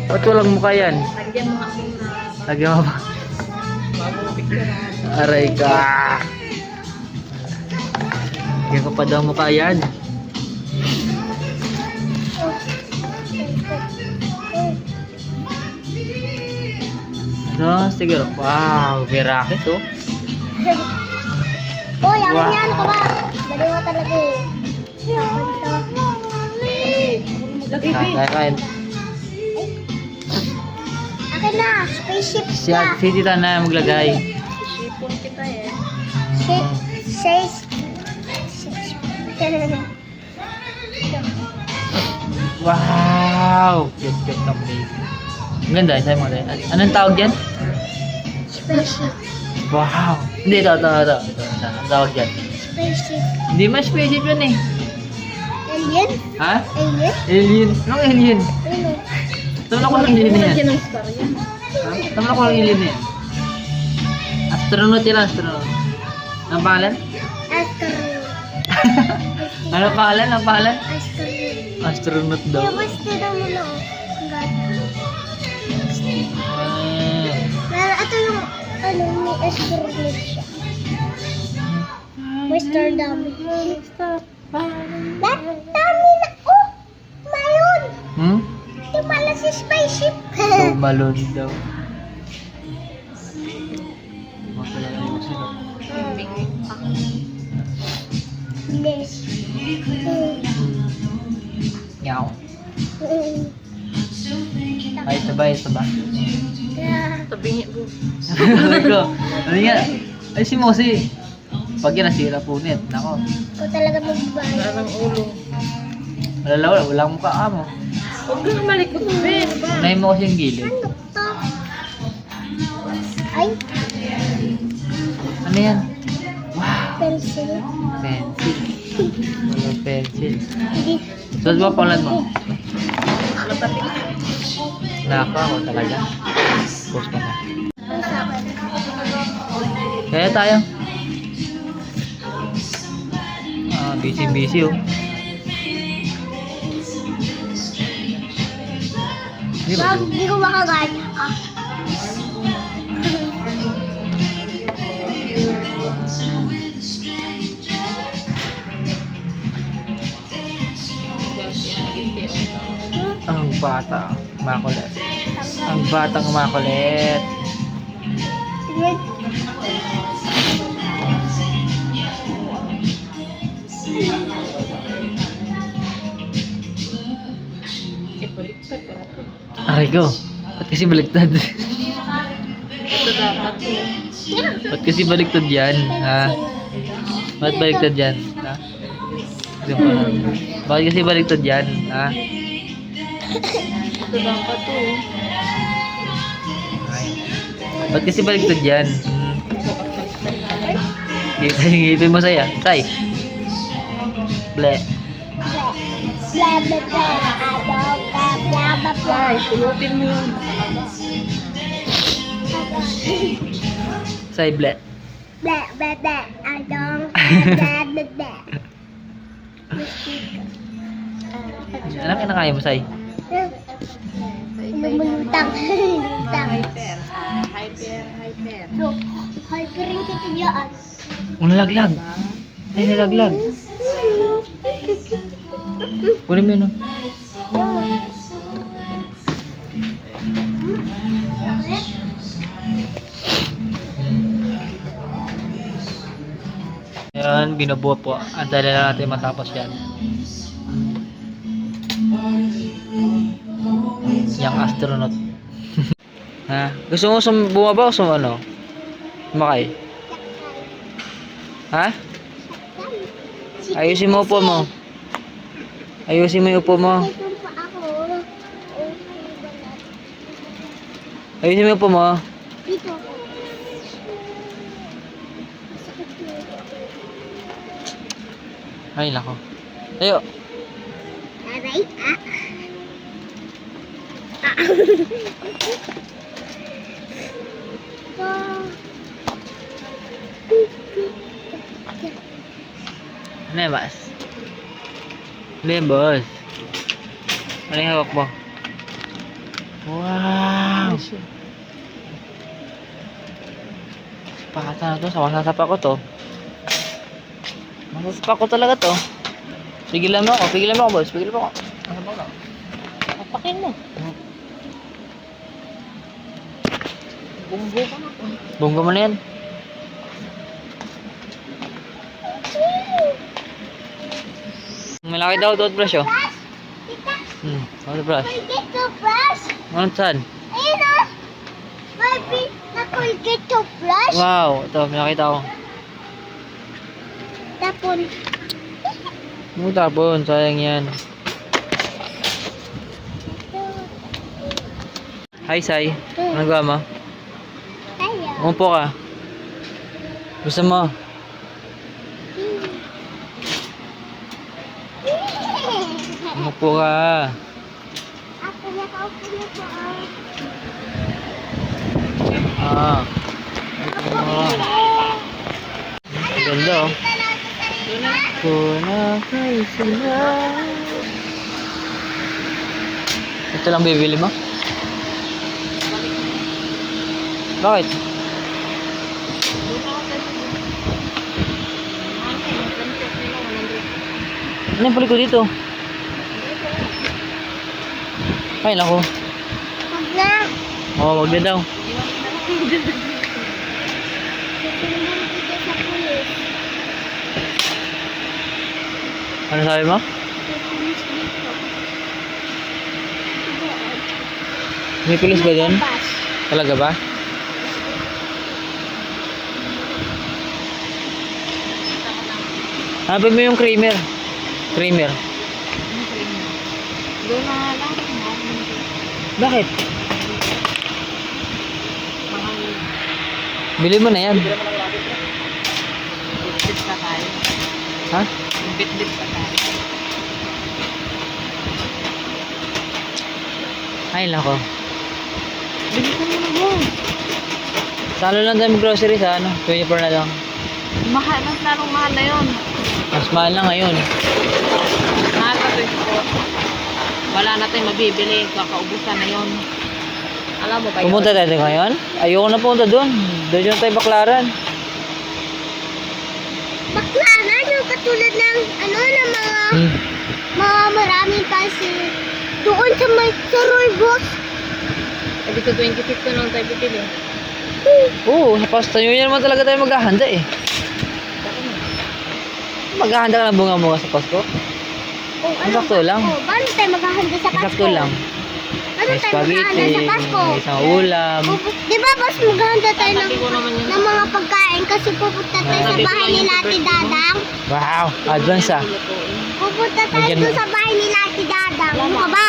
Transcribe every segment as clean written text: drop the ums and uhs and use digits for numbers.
Ba't walang mukha yan? Lagyan mo ako na Lagyan mo ba? bagong picture. Aray ka! Lagyan ko pa daw mukha yan. No, siguro. Wow, Mirakis oh. Uy, akin Wow. yan, ano ka ba? Dalawa talaga eh. Kain. Akin na, spaceship Si na. Tita na maglagay. Sipon kita eh. Says. Wow! Cute ng baby. Ang ganda, sa'yo mo rin. Anong tawag yan? Spaceship. Wow! Hindi, ito. Ang tawag yan. Spaceship. Hindi man spaceship yun eh. Alien? Ha? Alien? Alien? Anong alien? Ano? Tama ko lang alien na yan. Lagyan ng star yan. Ha? Tama ko lang alien na yan. Astronaut yan, astronaut. Ang pangalan? Astronaut. Ano pangalan? Ang pangalan? Astronaut. Astronaut daw. Kaya mas tira mo na oh. Ang gata. Pero ito yung ano, may astronaut siya. Mr. Dummy. Ba't dami na? Oh! Mayroon! Hmm? Ito pala si spaceship. So, balon daw. Masalala yung sino. Yes. Yaw. Ay, ito ba? Yeah. Tabingi po. Sabi ko, ano nga? Ay, si Mosi. Pag yan, nasira po net. Nako. Ikaw talaga magbabayad. Wala ng ulo. Walang mukha ka mo. Huwag ka malikot, Ben. Unahin mo kasi yung gilid. Ano to? Ay, Ano yan? Wow! pencil. Pencil. Walang pencil. Hindi. Saan ba pangalan mo? Matabi. Nako, ako talaga. Post ka na. Ang sabi. Kaya tayo. Busy oh. Hindi ba? Hindi ko makagana. Ang bata, makulit. Ang batang makulit. Sige. Baliktad ka na po. Aray ko. Ba't kasi baliktad? Ito dapat po. Ba't kasi baliktad yan? Ha? Ba't baliktad yan? Ha? Diyan pa lang. Bakit kasi baliktad yan? Ha? Ito dapat po. Ay. Ba't kasi baliktad yan? Kita yung ngipin mo saya. Say. Ble. Blah, blah, blah. Blah, blah, blah, blah, blah. Ay, pulutin mo yun. Say ble. Blah, blah, blah. Adong, blah, blah, blah. Anong kinakaya mo, Say? Lumulutang. Lumulutang. Hyper. Hyper. No, hyper rin kita dyan. Nalaglag. Ay, nalaglag. Kunin mo yun, oh. Ayan, binubuo po. Antayin na natin matapos yan. Yung astronaut. Ha? Gusto mo bumaba o ano? Sumakay? Ha? Ayusin mo upo mo. Ayusin mo yung upo mo. Ito pa ako. Ayusin mo yung upo mo. Dito ako. Ay, nako. Tayo. Aray, ah. Ano yung boss? Ano yung boss? Ano yung hawak mo? Wow! Pakata na to. Masasapa ko to. Masasapa ko talaga to. Pigilan mo ako. Pigilan mo ako, boss. Pigilan mo ako. Masasapa ko. Papakin mo. Bunggo ka na. Bunggo mo na yan. Malaki daw toothbrush oh. Toothbrush. Colgate toothbrush. Ano saan? Ayun o. May big na Colgate toothbrush. Wow, ito, nakita ko. Tapon. Tapon, sayang yan. Hi, Sai. Anong gawa mo? Ayaw. Umupo ka. Gusto mo? Umupo ka. Ako na kaupo na po. Ah. Umupo ka. Ganda oh. Kuna kay sila. Ito lang bibili mo? Bakit? Ano yung balik ko dito? Ay, naku. Huwag na. Oo, wag na daw. Tutulungan kita sa pulis. Ano sabi mo? Pulis dito. May pulis ba doon? Bas. Talaga ba? Hanapin mo yung creamer. Creamer. Doon na nga lang. Bakit? Mahal. Bili mo na yan. Bit-bit pa tayo. Ha? Bit-bit pa tayo. Ay, nako. Bilisan mo na mo. Salo lang tayo mag-grocery sa ano? 24 na lang. Mahal. Mas lalong mahal na yun. Mas mahal na ngayon. Mahal pa 24. Wala na tayong mabibili. Kakaubusan na yun. Alam mo ba yun? Pumunta tayo ngayon? Ayoko na pumunta doon. Doon yung tayo baklaran. Baklaran yung katulad ng ano ng mga maraming kasi doon sa may sa Roybos. Eh, dito 25 na lang tayo bibili. Oo, sa pasta nyo yan naman talaga tayo maghahanda eh. Maghahanda ka ng bunga-bunga sa Pasko? Oh, Sakto lang. Oh, paano tayo maghahanda sa Pasko? Sakto lang. Ano May tayo spaghetti, maghahanda sa Pasko? may isang ulam. Di ba boss maghahanda tayo ng, Sabi ko naman yun. ng mga pagkain kasi pupunta tayo sa Sabi ko bahay nga ni yung Ate birthday mo. Dadang. Wow, advance ah. Pupunta tayo Nandiyan doon na. sa bahay ni Ate Dadang. Ano ka ba?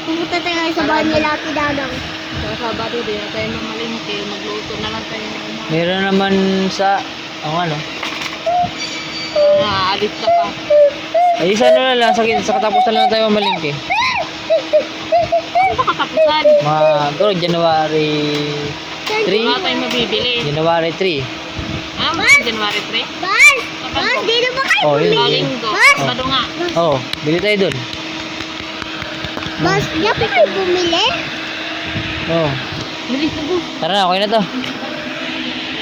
Pupunta tayo sa bahay ni Ate Dadang. Sa Sabado din na tayo mamalingke. Magluto na lang tayo ng Meron naman sa, ano, Aalis ka pa. ay isa ano na lang, sa katapusan lang tayo mamalingke. Ano ba katapusan? Mga, bro, January Wala 3? tayong mabibili. January 3. Ah, mga January 3? Bas! Bas, di na ba kayo Oh, yun. bumili? Linggo. Bas! Sabado nga. Oo, bili tayo dun. Bas, di na ba kayo bumili? Oo. Bilis na bus. Tara na, okay na to.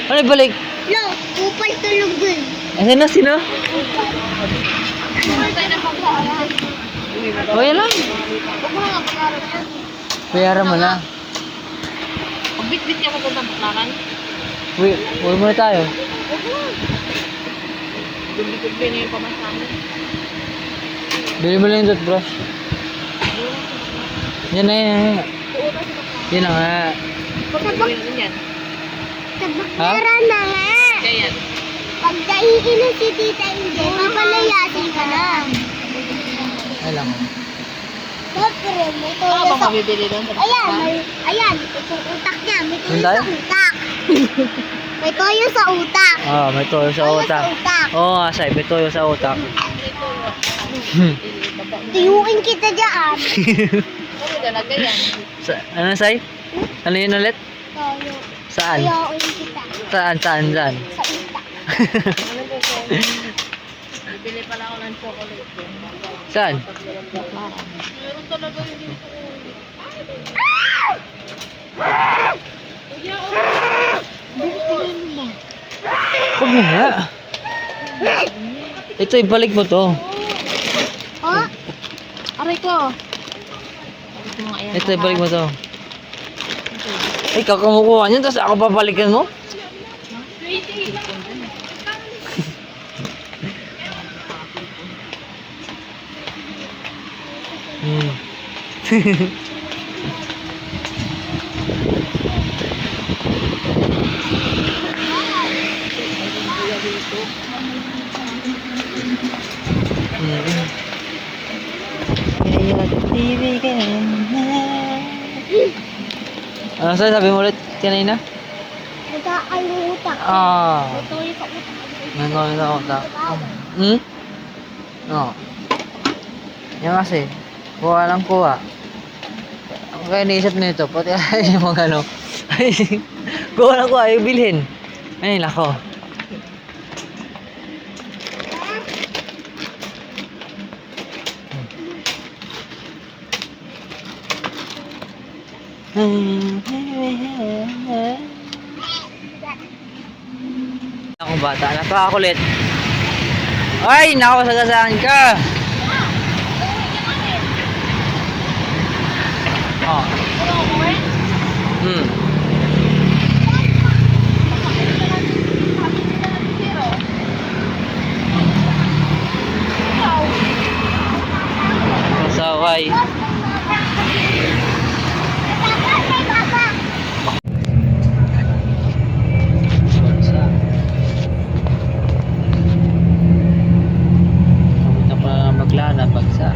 Ano balik? Lo, upal tulog dun. Asan na, sino? Ano tayo na pag-aaral? Okay lang. Huwag mo nga pag-aaral yan. Bayaran mo na. Pag bit-bit ka pupunta ng baklaran. Uwi muna tayo. Huwag mo. Gumbi-gumbi na yung pamasahe. Bili mo lang yung toothbrush. Yan na yan. Yan na nga. Pag-uwi na yan. Sa baklaran na nga. Kaya yan. Pag naiinom si Tita Inge, papalayasin ka na. Ay lang. Siyempre, may Ano toyo ba sa... mabibili doon sa Ayan, baklaran? ayan, itong utak niya. May toyo Yun sa tayo? utak. May toyo sa utak. Ah, may toyo sa Toyo utak. sa utak. Oo nga, Sai, may toyo sa utak. Tuyuin kita dyan. Ano talaga yan? Ano, Sai? Ano yun ulit? Toyo. Saan? Tuyuin kita Saan? sa utak. Ano po po? Bibili pala ako ng chocolate doon. Saan? Meron talaga hindi ko. Ah! Ano nga? Ito, ibalik mo to. Oh, Aray ko. Ito mga ayan. Ito, ibalik mo to. Ay, kakamukuha niyo, tapos ako papalikan mo? Ano sabi mo ulit kanina? nagkakalimutan. Ah, Tuloy sa utak. nangawin na utak. Hmm? Oo. Yan kasi, kuha lang kuha. Ang kaya naisip nito, pati ay yung mga ano. Kuha lang kuha, yung bilhin. Ay, nako. Akong bata, napakakulit. Ay, nako, sagasaan ka. Oh. Hmm. Masaway. Kabit na pala maglana bagsa.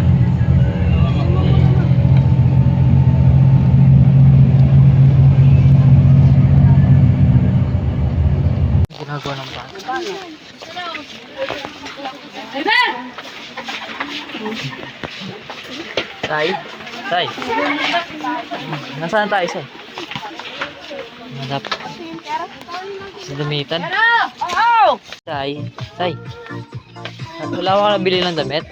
Ginagawa ng bata. Tay? Tay? Nasaan tayo, Say? Hanap. Sa damitan. Tay? Tay? Wala ka nabili ng damit?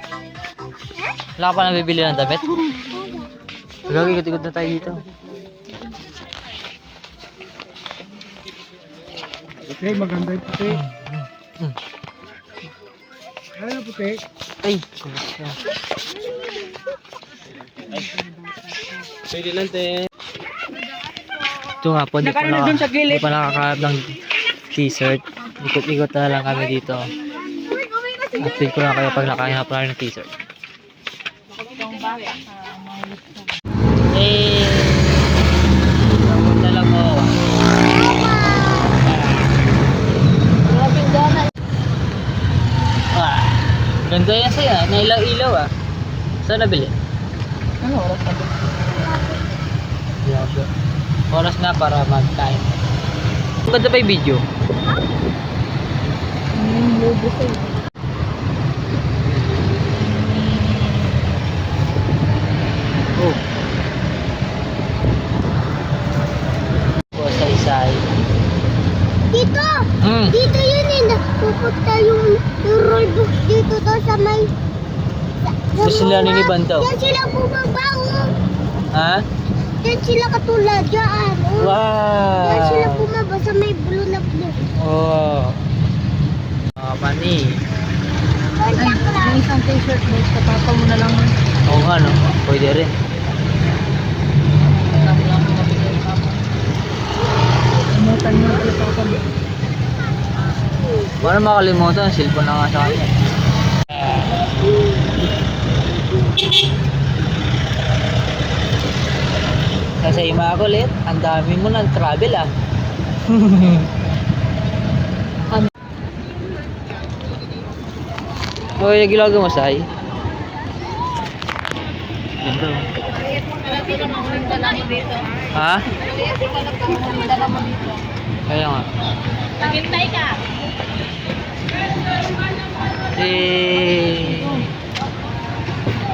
Wala ka pa nabibili ng damit? Gagi, ikot-ikot na tayo dito. Puti, maganda yung puti. Ano yung puti? Ay, kulit na. Pwede lang, te. Ito nga po, di pa nakakaharap ng t-shirt. Ikot-ikot na lang kami dito. Update ko lang kayo pag nakahanap na rin ng t-shirt. Eh, napunta lang mo. Ah, ganda yan sa'yo, nailaw-ilaw ah. Saan nabili? Ano oras na? Grabe. Oras na para mag-time. Ang ganda pa yung video. Lobo sa'yo. Oh. Say-say. Dito! Hmm. Dito yun eh. Pupunta yung roll book dito daw sa may... Gusto sila niniban daw. Yan sila bumaba, oh. Ha? Yan sila katulad dyan, oh. Yan sila Wow. bumaba sa may blue na blue. Oh. Ah, mani. Contact lang. Yung isang t-shirt mo, sa papa mo na lang. Oo nga no. Pwede rin. Alam lang mo mabigay yung papa. Imutan mo kay papa mo. Paano makalimutan? Cellphone na nga sa kanya. Kasi makulit. Ang dami mo ng travel ah. Oh, yung ginagawa mo, Sai? Ganda. Oh. Ha? Kaya nga. Naghintay ka.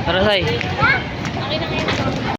Tara, Sai. Akin na ngayon.